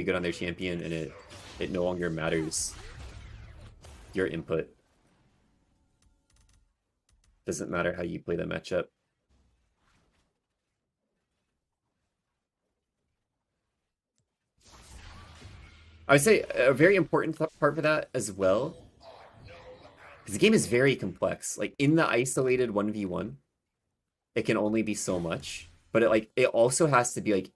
good on their champion, and it no longer matters your input. Doesn't matter how you play the matchup. I would say a very important part for that as well, because the game is very complex. Like in the isolated 1v1, it can only be so much, but it also has to be like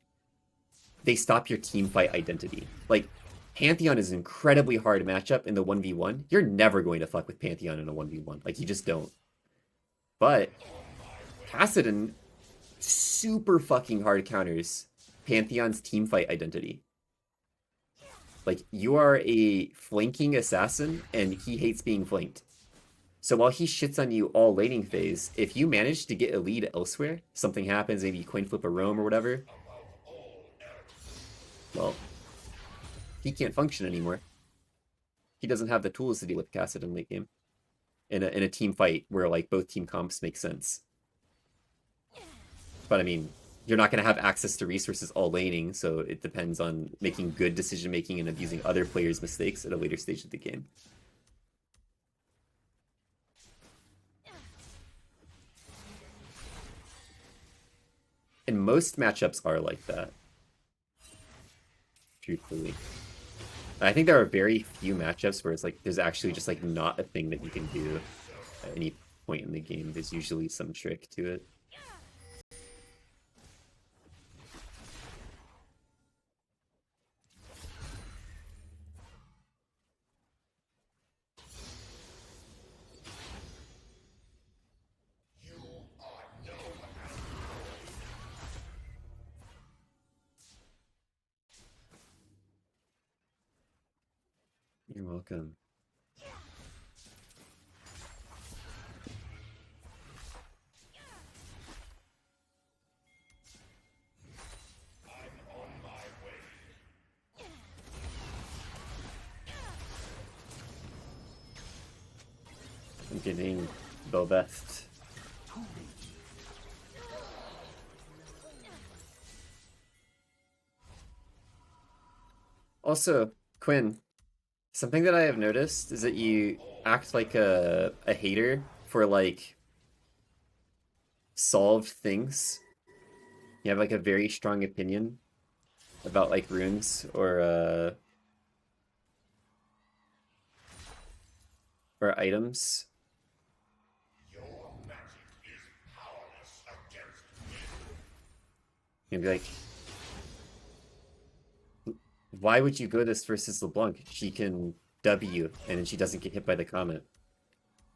they stop your team fight identity. Like Pantheon is an incredibly hard matchup in the 1v1. You're never going to fuck with Pantheon in a 1v1. Like you just don't. But Kassadin super fucking hard counters Pantheon's team fight identity. Like, you are a flanking assassin, and he hates being flanked. So while he shits on you all laning phase, if you manage to get a lead elsewhere, something happens, maybe you coin flip a roam or whatever, well, he can't function anymore. He doesn't have the tools to deal with Kassadin late game. In a team fight where, like, both team comps make sense. But, I mean, you're not going to have access to resources all laning, so it depends on making good decision-making and abusing other players' mistakes at a later stage of the game. And most matchups are like that. Truthfully. I think there are very few matchups where it's like, there's actually just like not a thing that you can do at any point in the game. There's usually some trick to it. You're welcome. I'm getting the best. Also, Quinn, something that I have noticed is that you act like a hater for like solved things. You have like a very strong opinion about like runes or items. You'd be like, why would you go this versus LeBlanc? She can W and then she doesn't get hit by the comet.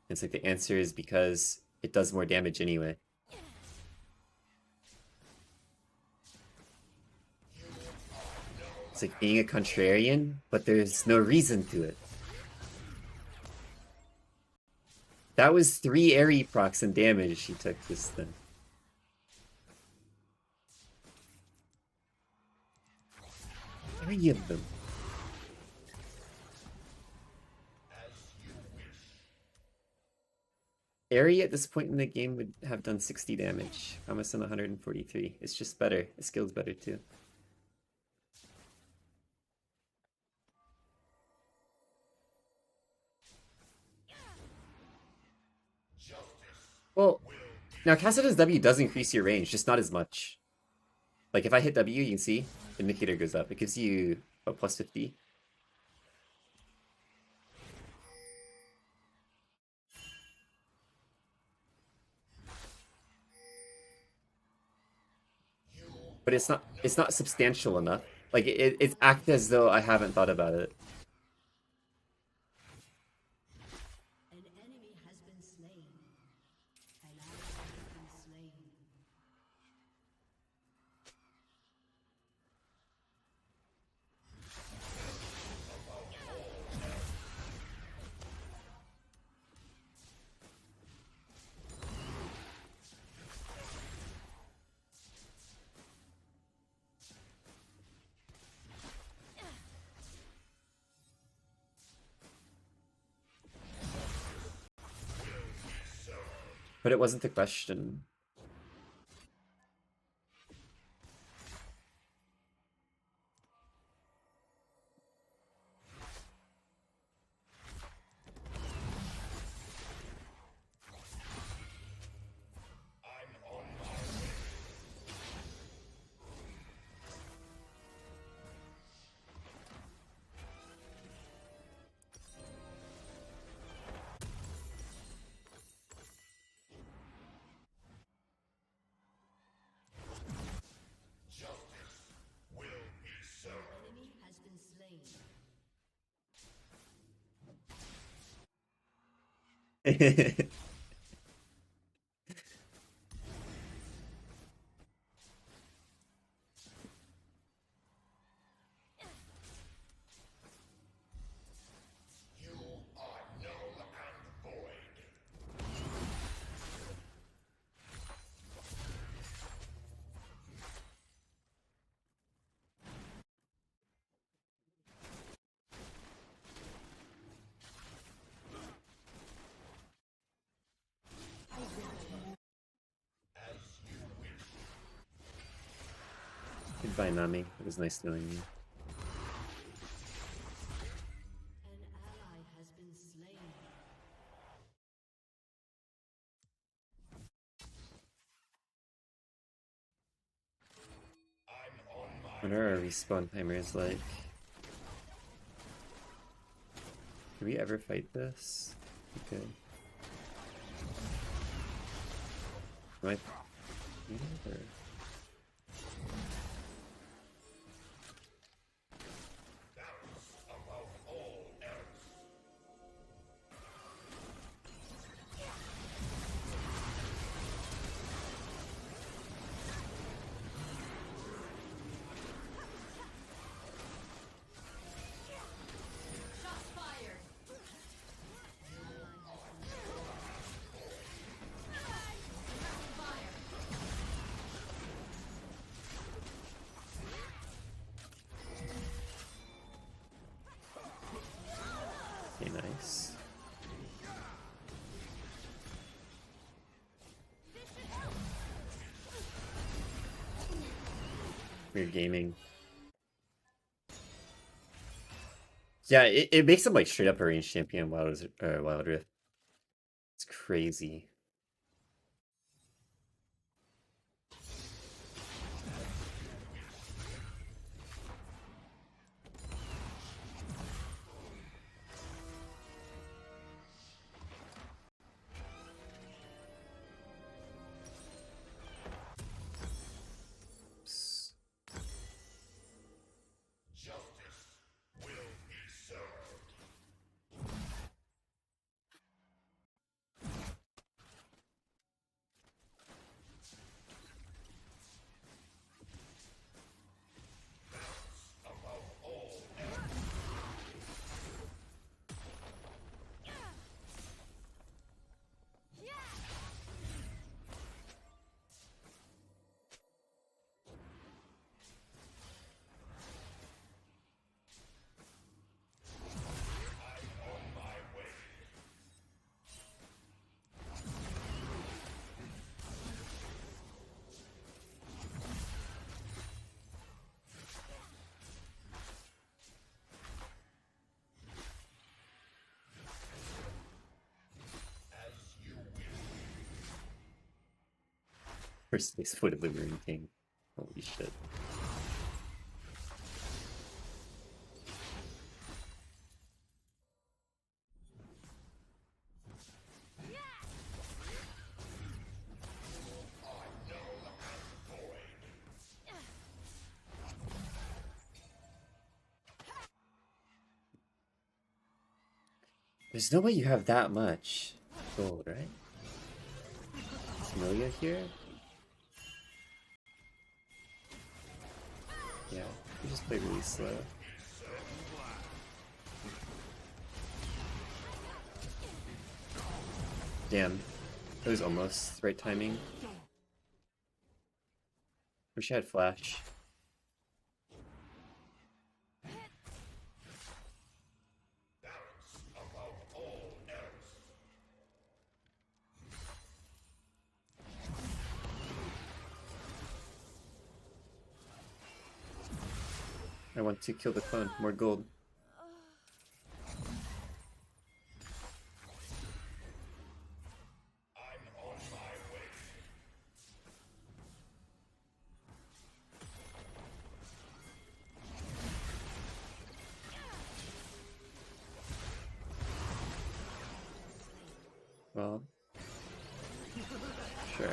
It's like the answer is because it does more damage anyway. It's like being a contrarian, but there's no reason to it. That was 3 Ahri procs and damage she took this thing. 3 of them. Ahri at this point in the game would have done 60 damage. Almost on 143. It's just better. The skill's better too. Well, now Kassadin's W does increase your range, just not as much. Like if I hit W, you can see the indicator goes up. It gives you a plus 50. But it's not substantial enough. Like it's act as though I haven't thought about it. But it wasn't the question. Goodbye, Nami. It was nice knowing you. What are our respawn timers like? Can we ever fight this? Okay. Am I... Or... Okay, nice. Weird gaming. Yeah, it makes him like straight up a range champion Wild Rift. It's crazy. First base for the Liberian King. Holy shit. There's no way you have that much gold, right? Is Amelia here? Yeah, we just play really slow. Damn, that was almost the right timing. Wish I had flash. I want to kill the clone. More gold. Well, sure.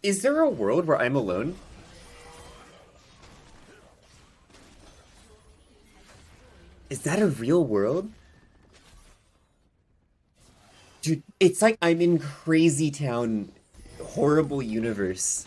Is there a world where I'm alone? Is that a real world? Dude, it's like I'm in Crazy Town, horrible universe.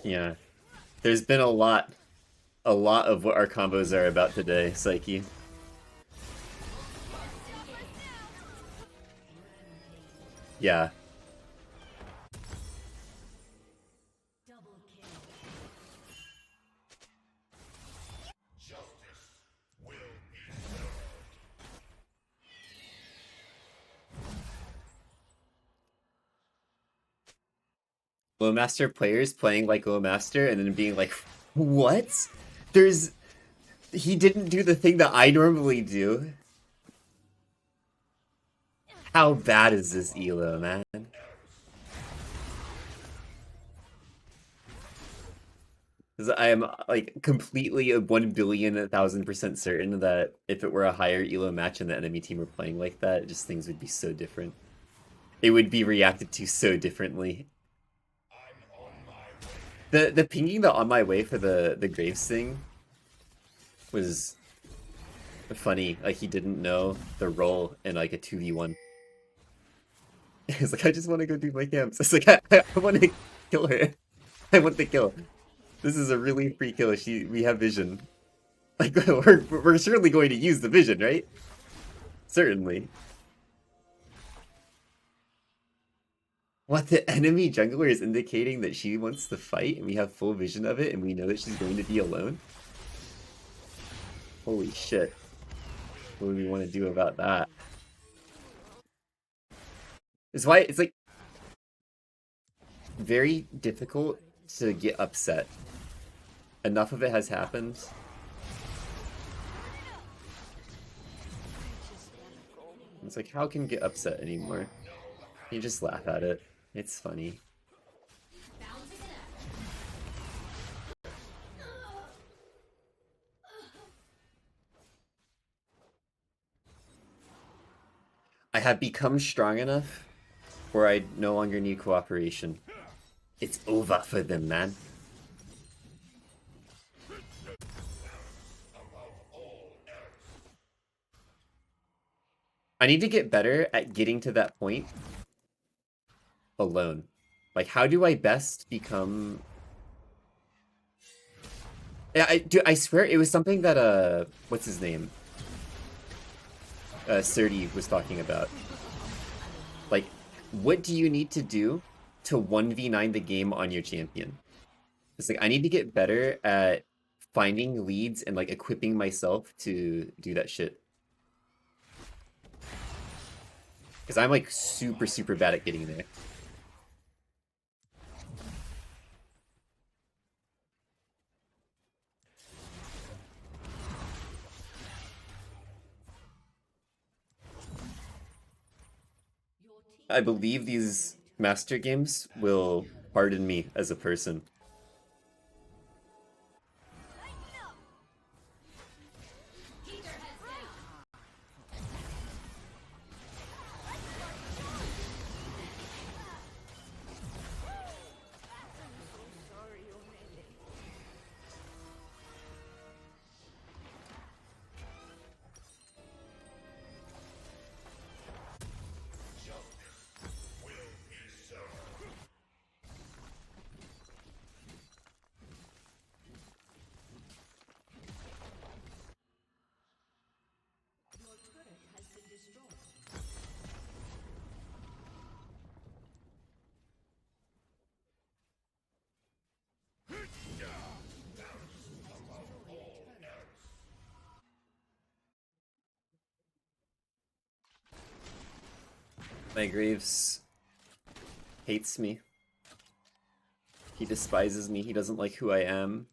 Yeah. There's been a lot of what our combos are about today, Psyche. Yeah. Low Master players playing like Low Master and then being like, what? There's... He didn't do the thing that I normally do. How bad is this Elo, man? Because I am like completely a 1,000,000,000% certain that if it were a higher Elo match and the enemy team were playing like that, just things would be so different. It would be reacted to so differently. The pinging the on my way for the Graves thing was funny. Like he didn't know the role in like a 2v1. It's like I just want to go do my camps. It's like I want to kill her. I want the kill. This is a really free kill. We have vision. Like we're certainly going to use the vision, right? Certainly. What, the enemy jungler is indicating that she wants to fight and we have full vision of it and we know that she's going to be alone? Holy shit. What do we want to do about that? It's why it's like very difficult to get upset. Enough of it has happened. It's like, how can you get upset anymore? You just laugh at it. It's funny. I have become strong enough where I no longer need cooperation. It's over for them, man. I need to get better at getting to that point alone. Like, how do I best become... Yeah, I swear it was something that, what's his name? Surdy was talking about. Like, what do you need to do to 1v9 the game on your champion? It's like, I need to get better at finding leads and, like, equipping myself to do that shit. Because I'm, like, super, super bad at getting there. I believe these master games will harden me as a person. My Graves hates me. He despises me. He doesn't like who I am.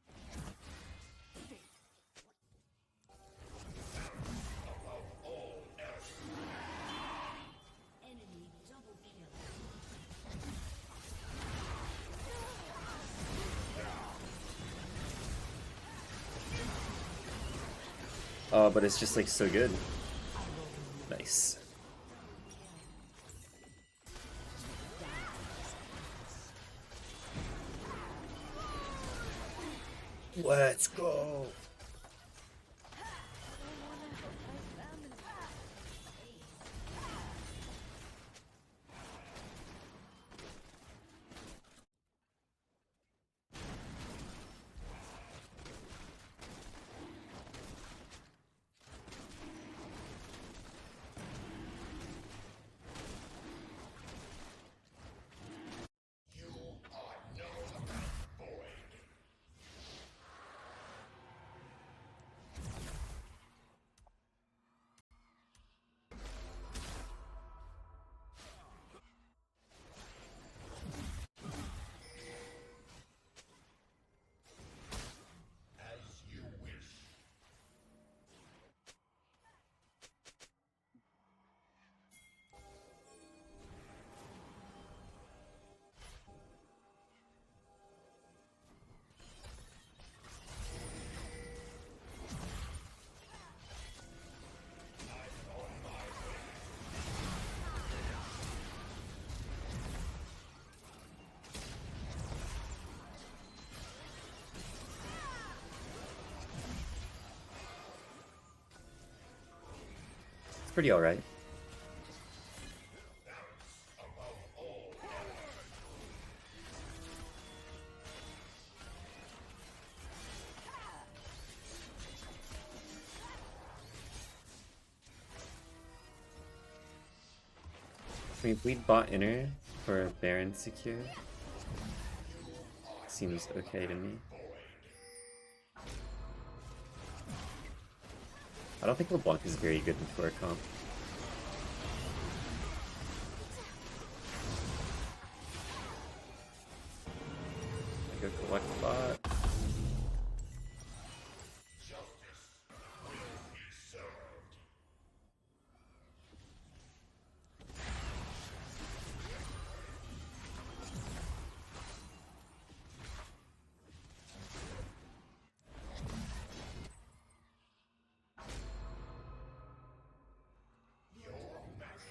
Oh, but it's just like so good. Nice. Let's go. Pretty alright. We bleed bot inner for Baron secure. Seems okay to me. I don't think LeBlanc is very good in tour comp. I go collect the bot.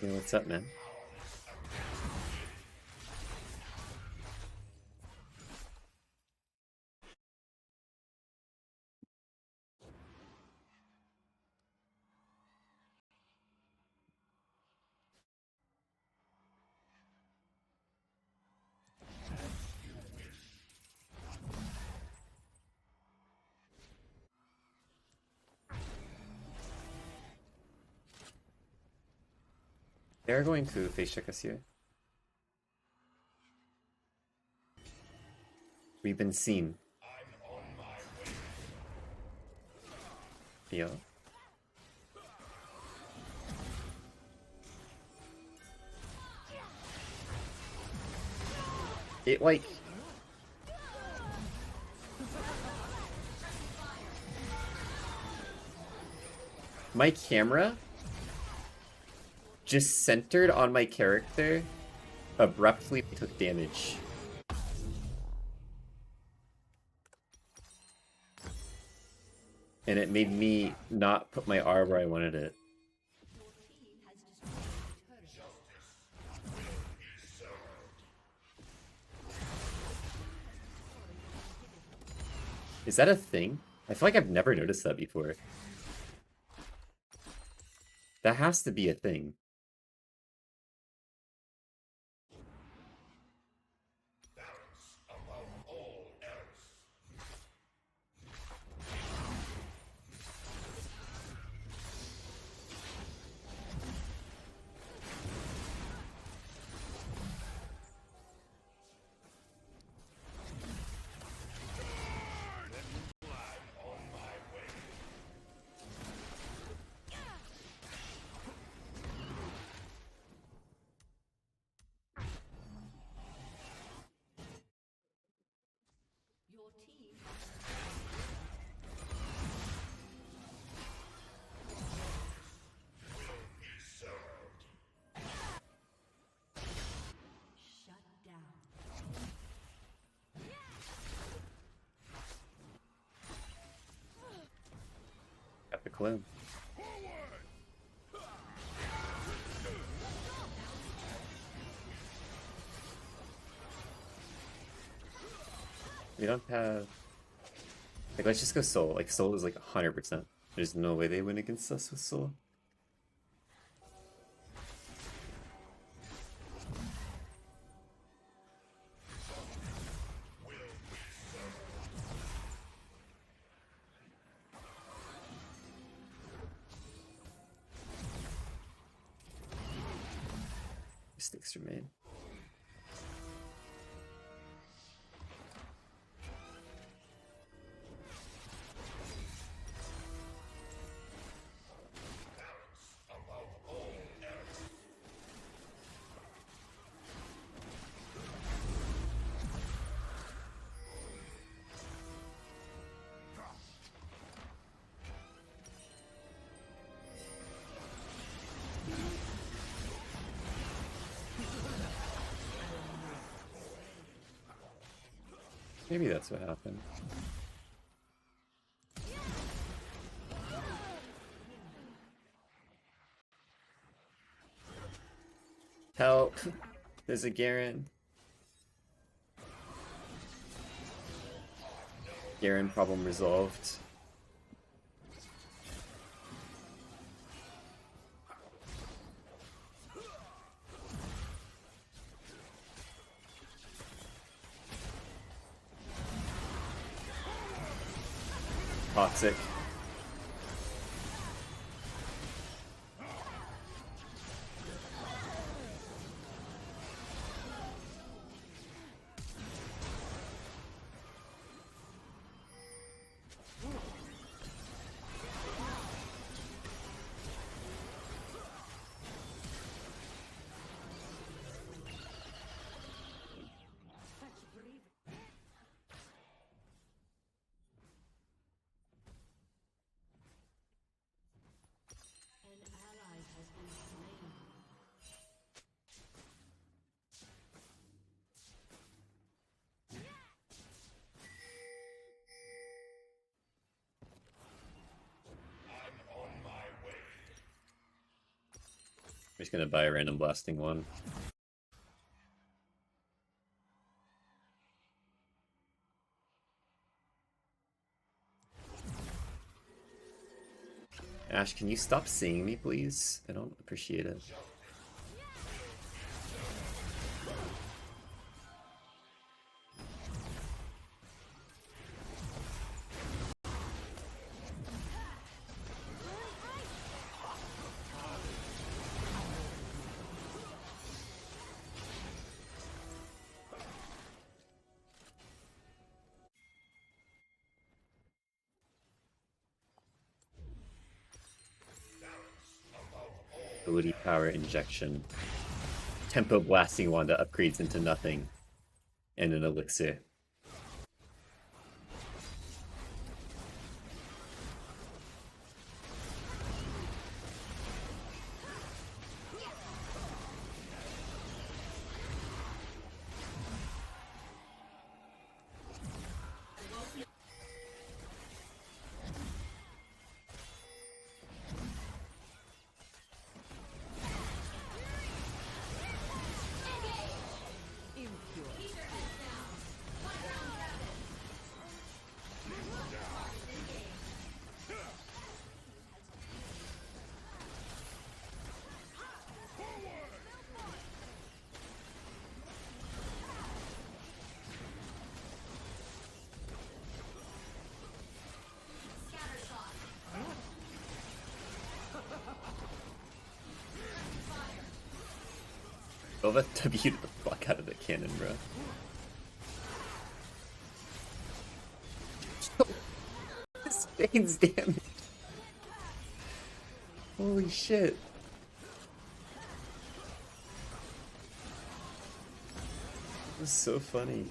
Yo, what's up, man? They're going to face check us here. We've been seen. Yeah. It like my camera just centered on my character, abruptly took damage. And it made me not put my R where I wanted it. Is that a thing? I feel like I've never noticed that before. That has to be a thing. Got the clone. We don't have... Like, let's just go Soul. Like, Soul is like 100%. There's no way they win against us with Soul. Sticks remain. Maybe that's what happened. Help! There's a Garen. Garen problem resolved. Toxic. I'm just gonna buy a random blasting one. Ash, can you stop seeing me, please? I don't appreciate it. Ability power injection. Tempo blasting wand that upgrades into nothing. And an elixir. Nova W'd the fuck out of the cannon, bro. This Vayne's damage. Holy shit. This is so funny.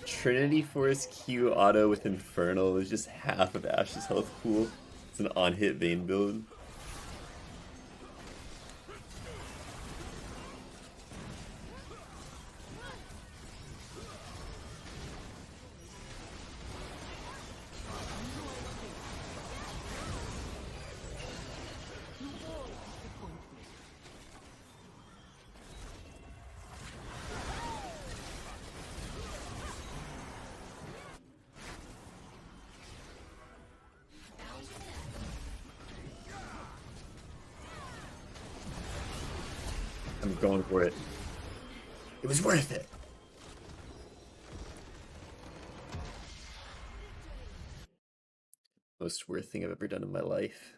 Trinity Force Q auto with Infernal is just half of Ash's health pool. It's an on-hit Vayne build. I'm going for it. It was worth it. Most worth thing I've ever done in my life.